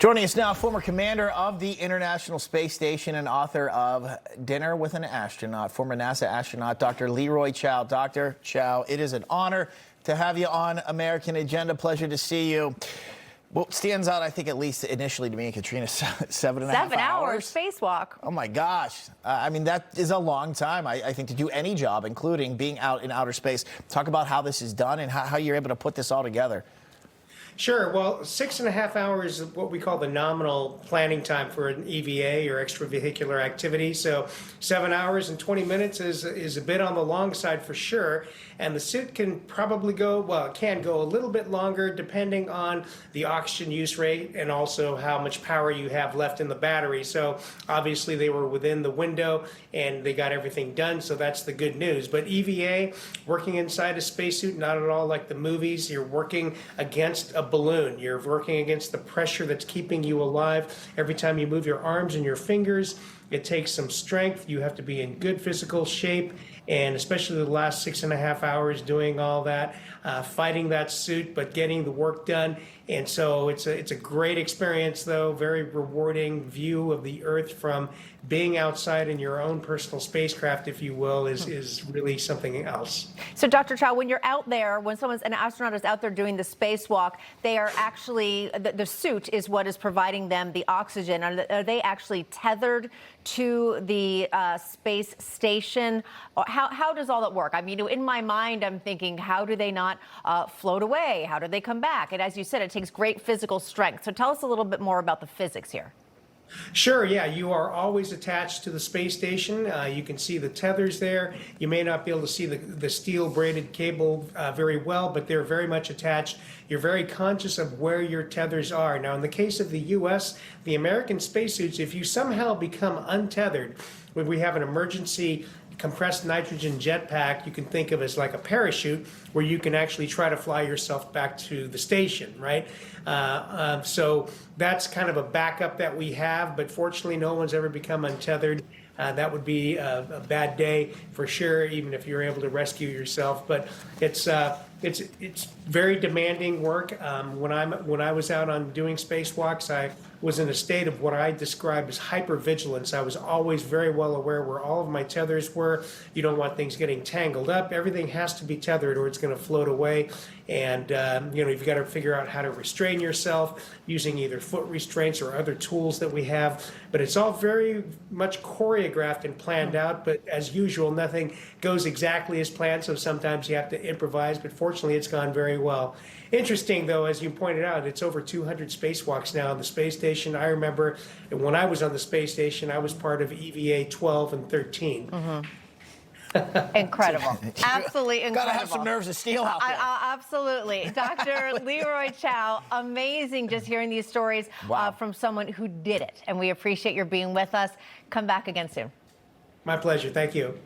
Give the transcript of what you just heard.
Joining us now, former commander of the International Space Station and author of Dinner with an Astronaut, former NASA astronaut, Dr. Leroy Chiao. Dr. Chiao, it is an honor to have you on American Agenda. Pleasure to see you. What stands out, I think, at least initially to me and Katrina, 7.5 hours. 7 hours spacewalk. Oh my gosh. I mean, that is a long time, I think, to do any job, including being out in outer space. Talk about how this is done and how you're able to put this all together. Sure. Well, 6.5 hours is what we call the nominal planning time for an EVA or extravehicular activity. So 7 hours and 20 minutes is a bit on the long side for sure. And the suit can probably go, well, it can go a little bit longer depending on the oxygen use rate and also how much power you have left in the battery. So obviously they were within the window and they got everything done. So that's the good news. But EVA, working inside a spacesuit, not at all like the movies. You're working against a balloon. You're working against the pressure that's keeping you alive. Every time you move your arms and your fingers, it takes some strength. You have to be in good physical shape, and especially the last 6.5 hours doing all that, fighting that suit, but getting the work done. And so it's a great experience, though, very rewarding view of the Earth from being outside in your own personal spacecraft, if you will, is really something else. So, Dr. Chiao, when you're out there, when an astronaut is out there doing the spacewalk, they are actually, the suit is what is providing them the oxygen. Are they actually tethered to the space station? How does all that work? I mean, in my mind, I'm thinking, how do they not float away? How do they come back? And as you said, it takes great physical strength. So tell us a little bit more about the physics here. Sure, yeah, you are always attached to the space station. You can see the tethers there. You may not be able to see the steel braided cable very well, but they're very much attached. You're very conscious of where your tethers are. Now, in the case of the U.S., the American spacesuits, if you somehow become untethered, when we have an emergency compressed nitrogen jetpack, you can think of as like a parachute where you can actually try to fly yourself back to the station, right? So that's kind of a backup that we have, but fortunately no one's ever become untethered. That would be a bad day for sure, even if you're able to rescue yourself. But it's very demanding work. When I was out on doing spacewalks, I was in a state of what I describe as hypervigilance. I was always very well aware where all of my tethers were. You don't want things getting tangled up. Everything has to be tethered or it's going to float away. And you've got to figure out how to restrain yourself using either foot restraints or other tools that we have. But it's all very much choreographed and planned out. But as usual, nothing goes exactly as planned. So sometimes you have to improvise. But fortunately, it's gone very well. Interesting, though, as you pointed out, it's over 200 spacewalks now on the space station. I remember when I was on the space station, I was part of EVA 12 and 13. Mm-hmm. Incredible. Absolutely incredible. Gotta have some nerves of steel out there. Absolutely. Dr. Leroy Chiao, amazing just hearing these stories from someone who did it. And we appreciate your being with us. Come back again soon. My pleasure. Thank you.